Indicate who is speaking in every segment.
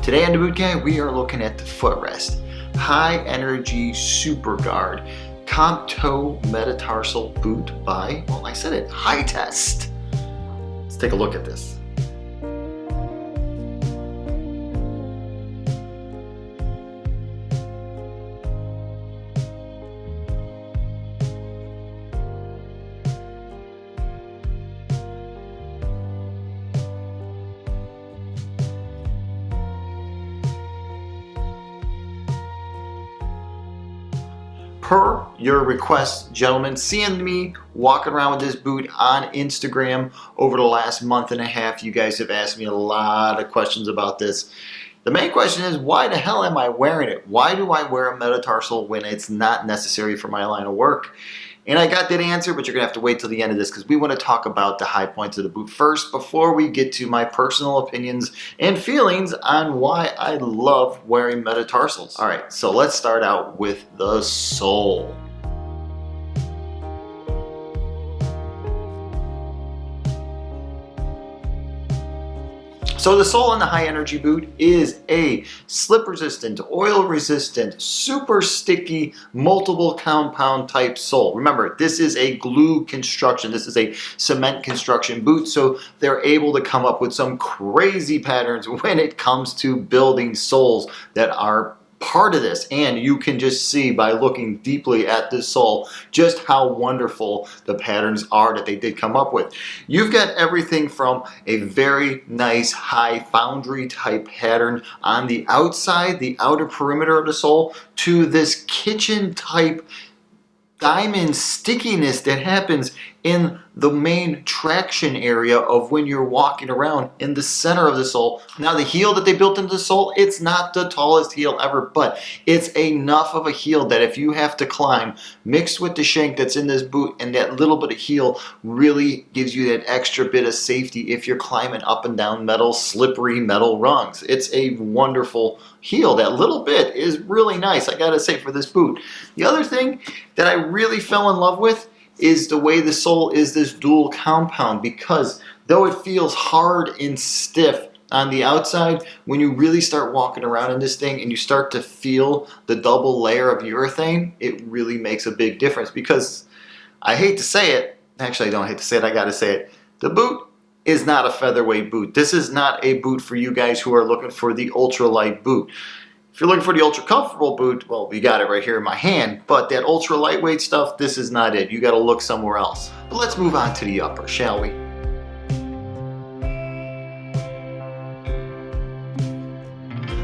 Speaker 1: Today on The Boot Guy, we are looking at the footrest. High Energy Super Guard Comp Toe Metatarsal Boot by, well, I said it, Hi-Test. Let's take a look at this. Per your request, gentlemen, seeing me walking around with this boot on Instagram over the last month and a half, you guys have asked me a lot of questions about this. The main question is, why the hell am I wearing it? Why do I wear a metatarsal when it's not necessary for my line of work? And I got that answer, but you're gonna have to wait till the end of this because we want to talk about the high points of the boot first before we get to my personal opinions and feelings on why I love wearing metatarsals. All right, so let's start out with the sole. So the sole in the High Energy boot is a slip resistant, oil resistant, super sticky, multiple compound type sole. Remember, this is a glue construction. This is a cement construction boot, so they're able to come up with some crazy patterns when it comes to building soles that are part of this, and you can just see by looking deeply at this sole just how wonderful the patterns are that they did come up with. You've got everything from a very nice high foundry type pattern on the outside, the outer perimeter of the sole, to this kitchen type diamond stickiness that happens in the main traction area of when you're walking around in the center of the sole. Now the heel that they built into the sole, it's not the tallest heel ever, but it's enough of a heel that if you have to climb, mixed with the shank that's in this boot and that little bit of heel really gives you that extra bit of safety if you're climbing up and down metal, slippery metal rungs. It's a wonderful heel. That little bit is really nice, I gotta say, for this boot. The other thing that I really fell in love with is the way the sole is this dual compound, because though it feels hard and stiff on the outside, when you really start walking around in this thing and you start to feel the double layer of urethane, it really makes a big difference. Because I hate to say it, actually I don't hate to say it, I gotta say it, the boot is not a featherweight boot. This is not a boot for you guys who are looking for the ultralight boot. If you're looking for the ultra comfortable boot, well, we got it right here in my hand, but that ultra lightweight stuff, this is not it. You got to look somewhere else. But let's move on to the upper, shall we?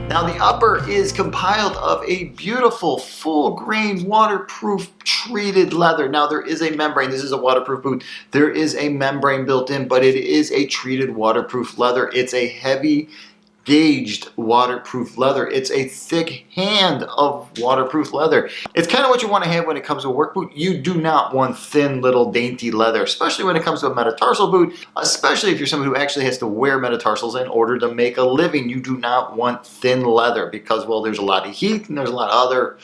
Speaker 1: Now the upper is compiled of a beautiful full grain waterproof treated leather. Now there is a membrane, this is a waterproof boot. There is a membrane built in, but it is a treated waterproof leather. It's a heavy gauged waterproof leather. It's a thick hand of waterproof leather. It's kind of what you want to have when it comes to a work boot. You do not want thin little dainty leather, especially when it comes to a metatarsal boot, especially if you're someone who actually has to wear metatarsals in order to make a living. You do not want thin leather because, well, there's a lot of heat and there's a lot of other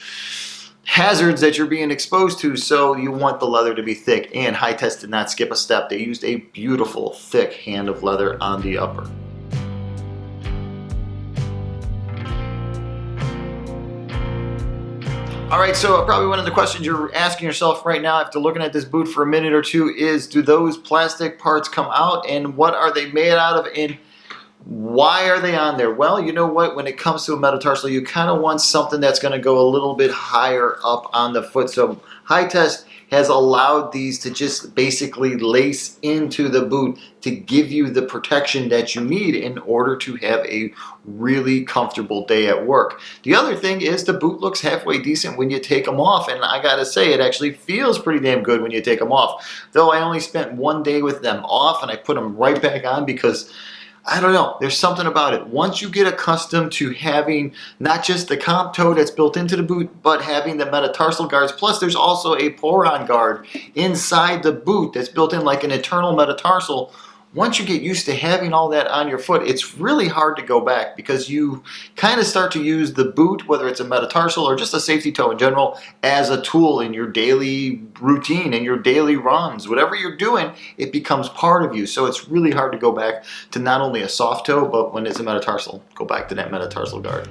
Speaker 1: hazards that you're being exposed to, so you want the leather to be thick, and Hi-Test did not skip a step. They used a beautiful thick hand of leather on the upper. All right, so probably one of the questions you're asking yourself right now after looking at this boot for a minute or two is, do those plastic parts come out, and what are they made out of, and why are they on there? Well, you know what? When it comes to a metatarsal, you kind of want something that's going to go a little bit higher up on the foot. So Hi-Test has allowed these to just basically lace into the boot to give you the protection that you need in order to have a really comfortable day at work. The other thing is the boot looks halfway decent when you take them off, and I gotta say it actually feels pretty damn good when you take them off. Though I only spent one day with them off and I put them right back on because I don't know, there's something about it. Once you get accustomed to having not just the comp toe that's built into the boot, but having the metatarsal guards, plus there's also a poron guard inside the boot that's built in like an internal metatarsal. once you get used to having all that on your foot, it's really hard to go back because you kind of start to use the boot, whether it's a metatarsal or just a safety toe in general, as a tool in your daily routine, in your daily runs. Whatever you're doing, it becomes part of you. So it's really hard to go back to not only a soft toe, but when it's a metatarsal, go back to that metatarsal guard.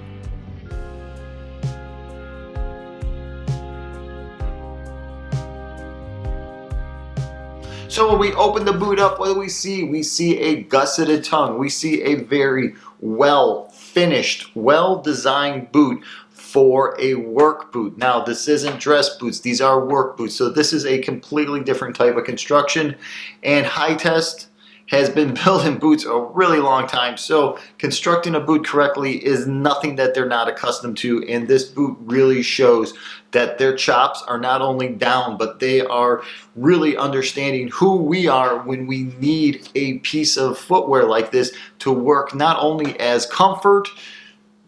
Speaker 1: So when we open the boot up, what do we see? We see a gusseted tongue. We see a very well finished, well designed boot for a work boot. Now, this isn't dress boots. These are work boots. So this is a completely different type of construction. And Hi-Test has been building boots a really long time. So constructing a boot correctly is nothing that they're not accustomed to. And this boot really shows that their chops are not only down, but they are really understanding who we are when we need a piece of footwear like this to work not only as comfort,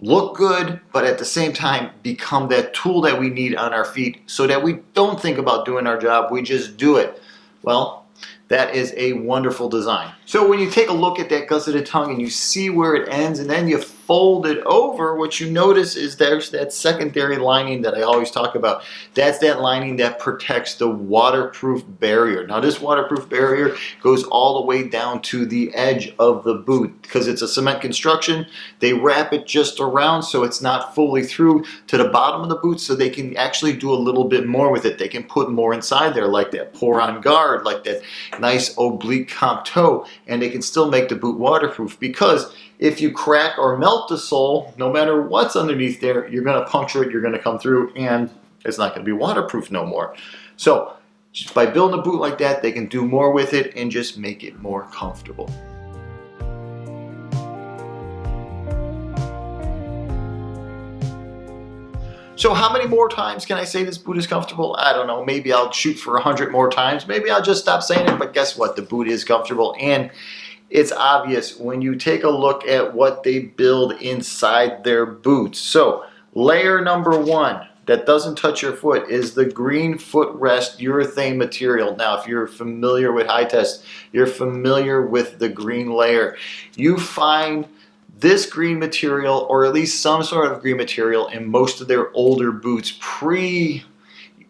Speaker 1: look good, but at the same time become that tool that we need on our feet so that we don't think about doing our job, we just do it. Well, that is a wonderful design. So when you take a look at that gusseted tongue and you see where it ends and then you fold it over, what you notice is there's that secondary lining that I always talk about. That's that lining that protects the waterproof barrier. Now this waterproof barrier goes all the way down to the edge of the boot. Because it's a cement construction, they wrap it just around so it's not fully through to the bottom of the boot, so they can actually do a little bit more with it. They can put more inside there, like that pour-on guard, like that nice oblique comp toe, and they can still make the boot waterproof, because if you crack or melt the sole, no matter what's underneath there, you're going to puncture it, you're going to come through, and it's not going to be waterproof no more. So just by building a boot like that, they can do more with it and just make it more comfortable. So how many more times can I say this boot is comfortable? I don't know. Maybe I'll shoot for 100 more times. Maybe I'll just stop saying it. But guess what? The boot is comfortable. And it's obvious when you take a look at what they build inside their boots. So layer number one that doesn't touch your foot is the green footrest urethane material. Now, if you're familiar with Hi-Test, you're familiar with the green layer. You find this green material, or at least some sort of green material, in most of their older boots, pre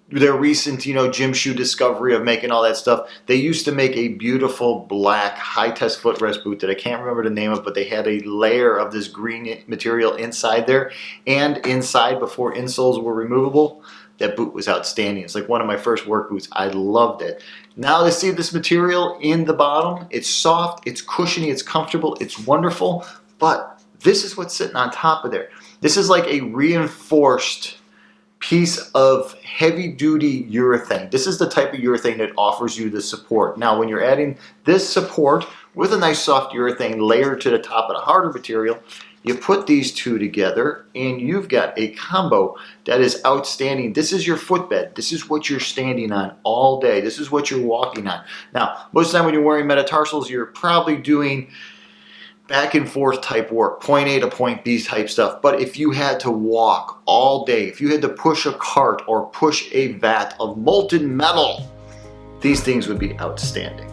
Speaker 1: their recent, gym shoe discovery of making all that stuff. They used to make a beautiful black Hi-Test footrest boot that I can't remember the name of, but they had a layer of this green material inside there, and inside, before insoles were removable, that boot was outstanding. It's like one of my first work boots. I loved it. Now to see this material in the bottom, it's soft, it's cushiony, it's comfortable, it's wonderful. But this is what's sitting on top of there. This is like a reinforced piece of heavy-duty urethane. This is the type of urethane that offers you the support. Now, when you're adding this support with a nice soft urethane layered to the top of the harder material, you put these two together and you've got a combo that is outstanding. This is your footbed. This is what you're standing on all day. This is what you're walking on. Now, most of the time when you're wearing metatarsals, you're probably doing back and forth type work, point A to point B type stuff. But if you had to walk all day, if you had to push a cart or push a vat of molten metal, these things would be outstanding.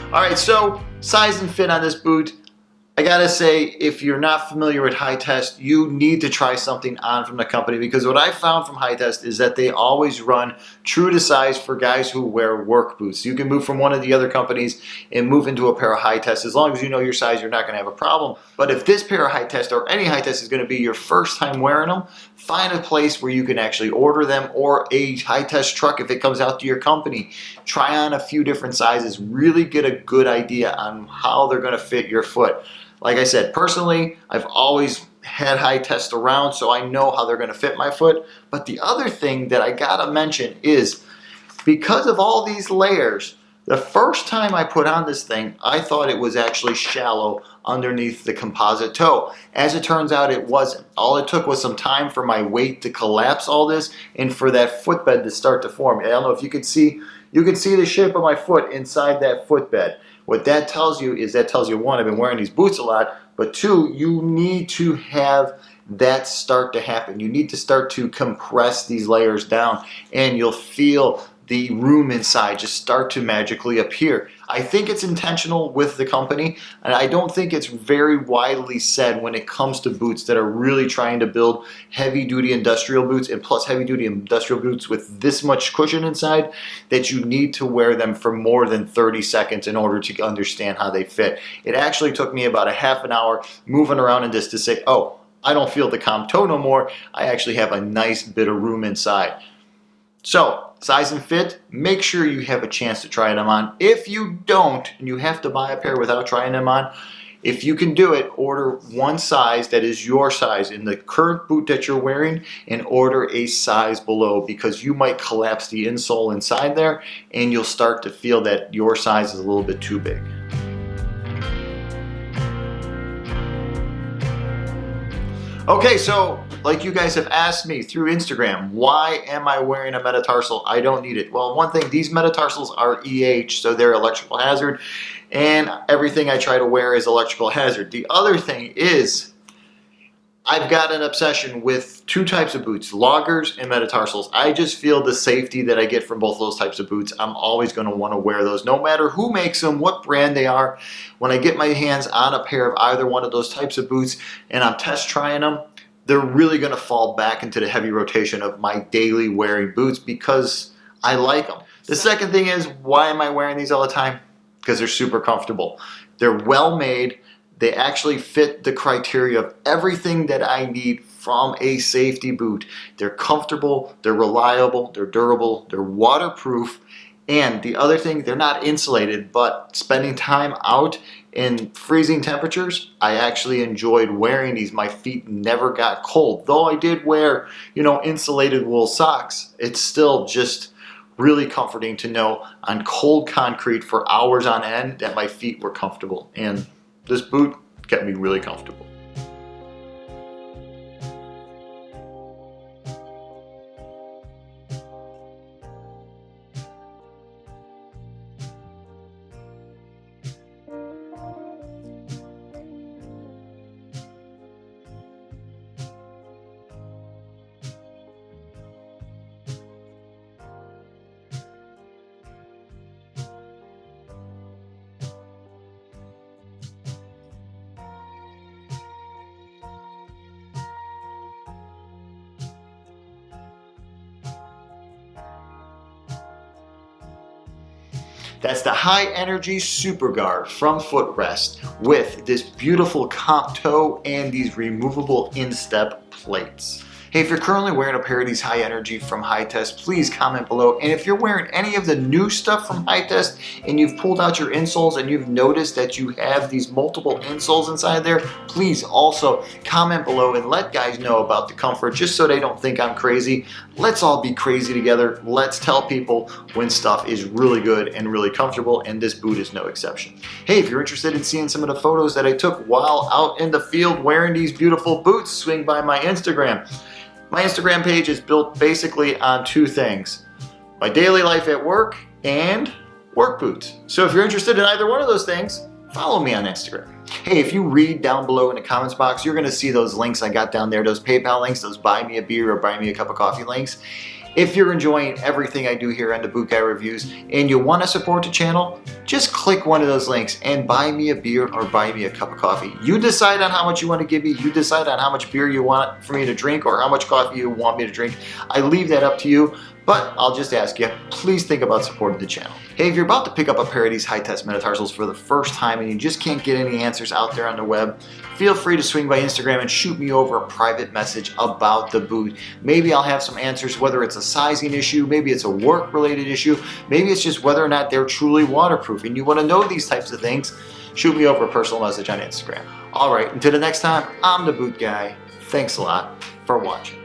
Speaker 1: All right, so size and fit on this boot. I gotta say, if you're not familiar with Hi-Test, you need to try something on from the company, because what I found from Hi-Test is that they always run true to size for guys who wear work boots. You can move from one of the other companies and move into a pair of Hi-Test. As long as you know your size, you're not gonna have a problem. But if this pair of Hi-Test or any Hi-Test is gonna be your first time wearing them, find a place where you can actually order them, or a Hi-Test truck if it comes out to your company. Try on a few different sizes, really get a good idea on how they're gonna fit your foot. Like I said, personally, I've always had Hi-Test around, so I know how they're going to fit my foot. But the other thing that I gotta mention is, because of all these layers, the first time I put on this thing, I thought it was actually shallow underneath the composite toe. As it turns out, it wasn't. All it took was some time for my weight to collapse all this and for that footbed to start to form. I don't know if you can see the shape of my foot inside that footbed. What that tells you is, one, I've been wearing these boots a lot, but two, you need to have that start to happen. You need to start to compress these layers down, and you'll feel the room inside just start to magically appear. I think it's intentional with the company, and I don't think it's very widely said when it comes to boots that are really trying to build heavy-duty industrial boots, and plus heavy-duty industrial boots with this much cushion inside, that you need to wear them for more than 30 seconds in order to understand how they fit. It actually took me about a half an hour moving around in this to say, oh, I don't feel the calm toe no more. I actually have a nice bit of room inside. So, size and fit, make sure you have a chance to try them on. If you don't, and you have to buy a pair without trying them on, if you can do it, order one size that is your size in the current boot that you're wearing, and order a size below, because you might collapse the insole inside there and you'll start to feel that your size is a little bit too big. Okay, so like you guys have asked me through Instagram, why am I wearing a metatarsal? I don't need it. Well, one thing, these metatarsals are EH, so they're electrical hazard, and everything I try to wear is electrical hazard. The other thing is, I've got an obsession with two types of boots, loggers and metatarsals. I just feel the safety that I get from both those types of boots. I'm always going to want to wear those, no matter who makes them, what brand they are. When I get my hands on a pair of either one of those types of boots and I'm test trying them, they're really going to fall back into the heavy rotation of my daily wearing boots because I like them. The second thing is, why am I wearing these all the time? Because they're super comfortable. They're well made. They actually fit the criteria of everything that I need from a safety boot. They're comfortable, they're reliable, they're durable, they're waterproof, and the other thing, they're not insulated, but spending time out in freezing temperatures, I actually enjoyed wearing these. My feet never got cold. Though I did wear, insulated wool socks, it's still just really comforting to know on cold concrete for hours on end that my feet were comfortable. And this boot kept me really comfortable. That's the High Energy Super Guard from Footrest with this beautiful comp toe and these removable instep plates. Hey, if you're currently wearing a pair of these High Energy from High Test, please comment below. And if you're wearing any of the new stuff from High Test and you've pulled out your insoles and you've noticed that you have these multiple insoles inside there, please also comment below and let guys know about the comfort, just so they don't think I'm crazy. Let's all be crazy together. Let's tell people when stuff is really good and really comfortable, and this boot is no exception. Hey, if you're interested in seeing some of the photos that I took while out in the field wearing these beautiful boots, swing by my Instagram. My Instagram page is built basically on two things: my daily life at work and work boots. So if you're interested in either one of those things, follow me on Instagram. Hey, if you read down below in the comments box, you're going to see those links I got down there, those PayPal links, those buy me a beer or buy me a cup of coffee links. If you're enjoying everything I do here on the Boot Guy Reviews and you want to support the channel, just click one of those links and buy me a beer or buy me a cup of coffee. You decide on how much you want to give me. You decide on how much beer you want for me to drink or how much coffee you want me to drink. I leave that up to you, but I'll just ask you, please think about supporting the channel. Hey, if you're about to pick up a pair of these High Test metatarsals for the first time and you just can't get any answers out there on the web, feel free to swing by Instagram and shoot me over a private message about the boot. Maybe I'll have some answers, whether it's a sizing issue, maybe it's a work-related issue, maybe it's just whether or not they're truly waterproof and you want to know these types of things. Shoot me over a personal message on Instagram. All right, until the next time, I'm the Boot Guy. Thanks a lot for watching.